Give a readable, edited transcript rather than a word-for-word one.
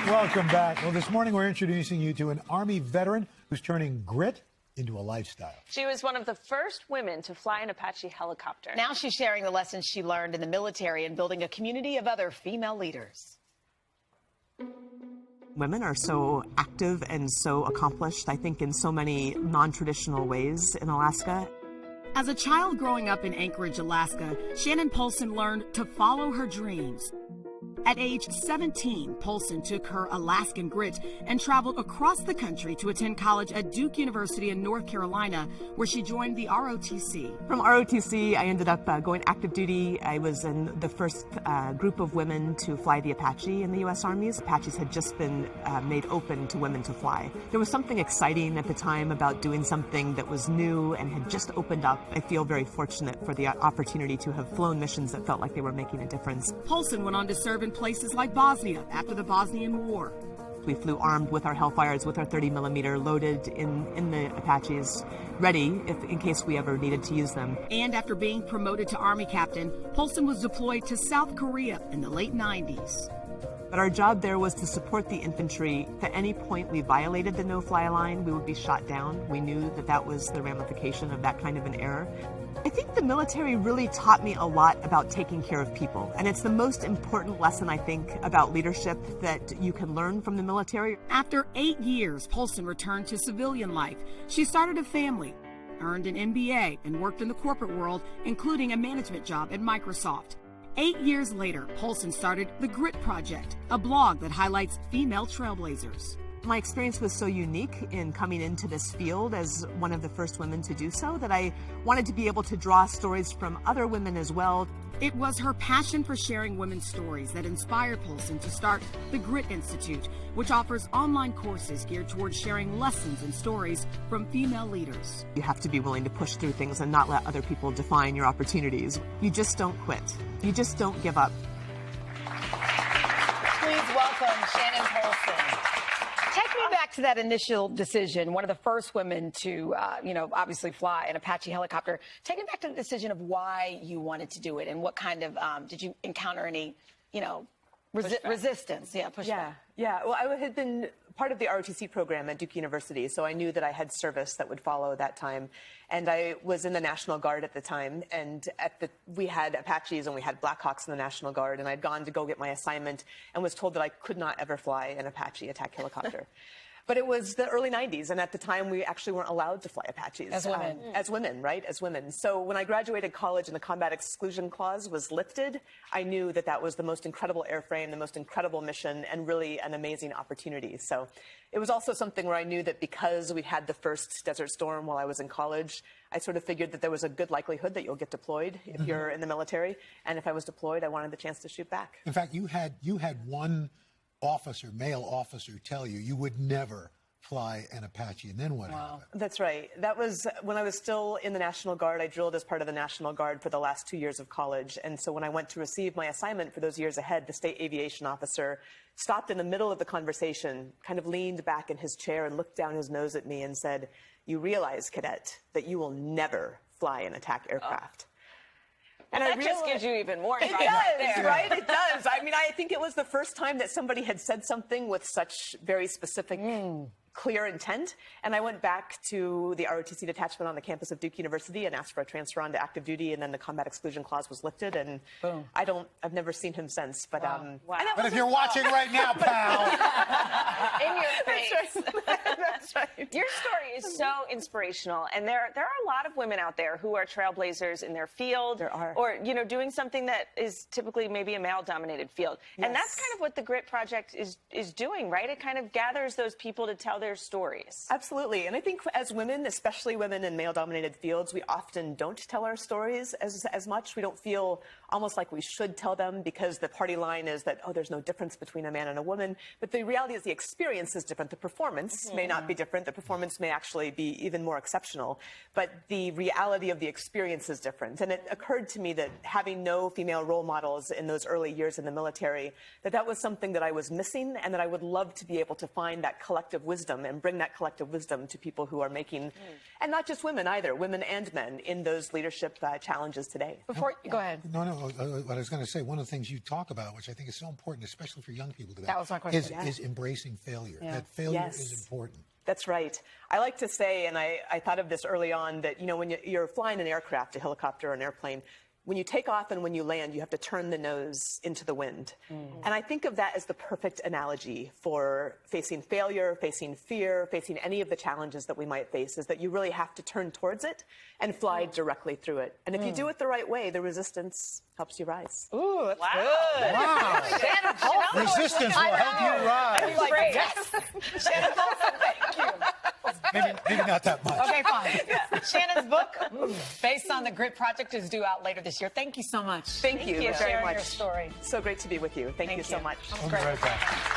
Welcome back. Well, this morning we're introducing you to an Army veteran who's turning grit into a lifestyle. She was one of the first women to fly an Apache helicopter. Now she's sharing the lessons she learned in the military and building a community of other female leaders. Women are so active and so accomplished, I think, in so many non-traditional ways in Alaska. As a child growing up in Anchorage, Alaska, Shannon Polson learned to follow her dreams. At age 17, Polson took her Alaskan grit and traveled across the country to attend college at Duke University in North Carolina, where she joined the ROTC. From ROTC, I ended up going active duty. I was in the first group of women to fly the Apache in the U.S. Army's. Apaches had just been made open to women to fly. There was something exciting at the time about doing something that was new and had just opened up. I feel very fortunate for the opportunity to have flown missions that felt like they were making a difference. Polson went on to serve in places like Bosnia after the Bosnian War. We flew armed with our Hellfires, with our 30mm loaded in the Apaches, ready in case we ever needed to use them. And after being promoted to Army captain, Polson was deployed to South Korea in the late 90s. But our job there was to support the infantry. If at any point we violated the no-fly line, we would be shot down. We knew that that was the ramification of that kind of an error. I think the military really taught me a lot about taking care of people. And it's the most important lesson, I think, about leadership that you can learn from the military. After 8 years, Polson returned to civilian life. She started a family, earned an MBA, and worked in the corporate world, including a management job at Microsoft. 8 years later, Polson started The Grit Project, a blog that highlights female trailblazers. My experience was so unique in coming into this field as one of the first women to do so that I wanted to be able to draw stories from other women as well. It was her passion for sharing women's stories that inspired Polson to start the Grit Institute, which offers online courses geared towards sharing lessons and stories from female leaders. You have to be willing to push through things and not let other people define your opportunities. You just don't quit. You just don't give up. Please welcome Shannon Polson. Take me back to that initial decision, one of the first women to, obviously fly an Apache helicopter. Take me back to the decision of why you wanted to do it and what kind of, did you encounter any, resistance? Yeah, pushback. Yeah. Well, I had been part of the ROTC program at Duke University, so I knew that I had service that would follow that time. And I was in the National Guard at the time, and we had Apaches and we had Blackhawks in the National Guard, and I'd gone to go get my assignment and was told that I could not ever fly an Apache attack helicopter. But it was the early 90s, and at the time, we actually weren't allowed to fly Apaches. As women. As women, right? As women. So when I graduated college and the combat exclusion clause was lifted, I knew that that was the most incredible airframe, the most incredible mission, and really an amazing opportunity. So it was also something where I knew that because we had the first Desert Storm while I was in college, I sort of figured that there was a good likelihood that you'll get deployed if you're in the military. And if I was deployed, I wanted the chance to shoot back. In fact, you had one male officer, tell you would never fly an Apache, and then what happened? That's right. That was when I was still in the National Guard. I drilled as part of the National Guard for the last 2 years of college. And so when I went to receive my assignment for those years ahead, the state aviation officer stopped in the middle of the conversation, kind of leaned back in his chair and looked down his nose at me and said, "You realize, cadet, that you will never fly an attack aircraft." And that just gives you even more. It does, right? It does. I mean, I think it was the first time that somebody had said something with such very specific, clear intent. And I went back to the ROTC detachment on the campus of Duke University and asked for a transfer onto active duty. And then the combat exclusion clause was lifted. And boom. I've never seen him since. But, but if you're watching right now, pal. In your face. That's right. Your story is so inspirational. And there are a lot of women out there who are trailblazers in their field. There are. Or, doing something that is typically maybe a male-dominated field. Yes. And that's kind of what the Grit Project is doing, right? It kind of gathers those people to tell their stories. Absolutely. And I think as women, especially women in male-dominated fields, we often don't tell our stories as much. We don't feel almost like we should tell them because the party line is that, oh, there's no difference between a man and a woman. But the reality is the experience experience is different. The performance may not be different. The performance may actually be even more exceptional, but the reality of the experience is different. And it occurred to me that having no female role models in those early years in the military, that was something that I was missing, and that I would love to be able to find that collective wisdom and bring that collective wisdom to people who are making, and not just women either, women and men in those leadership challenges today. Before, go ahead. No, what I was going to say, one of the things you talk about, which I think is so important, especially for young people today, that was my question. is embracing failure. That failure is important. That's right. I like to say, and I thought of this early on, that, you know, when you're flying an aircraft, a helicopter or an airplane, when you take off and when you land, you have to turn the nose into the wind. And I think of that as the perfect analogy for facing failure, facing fear, facing any of the challenges that we might face, is that you really have to turn towards it and fly directly through it. And if you do it the right way, the resistance helps you rise. Ooh, that's good. Wow. Shannon Polson. Resistance will help you rise. Like, yes. Shannon Polson, thank you. Maybe not that much. Okay, fine. Shannon's book, based on the Grit Project, is due out later this year. Thank you so much. Thank you for very sharing much. your story. So great to be with you. Thank you so much. We'll be right back.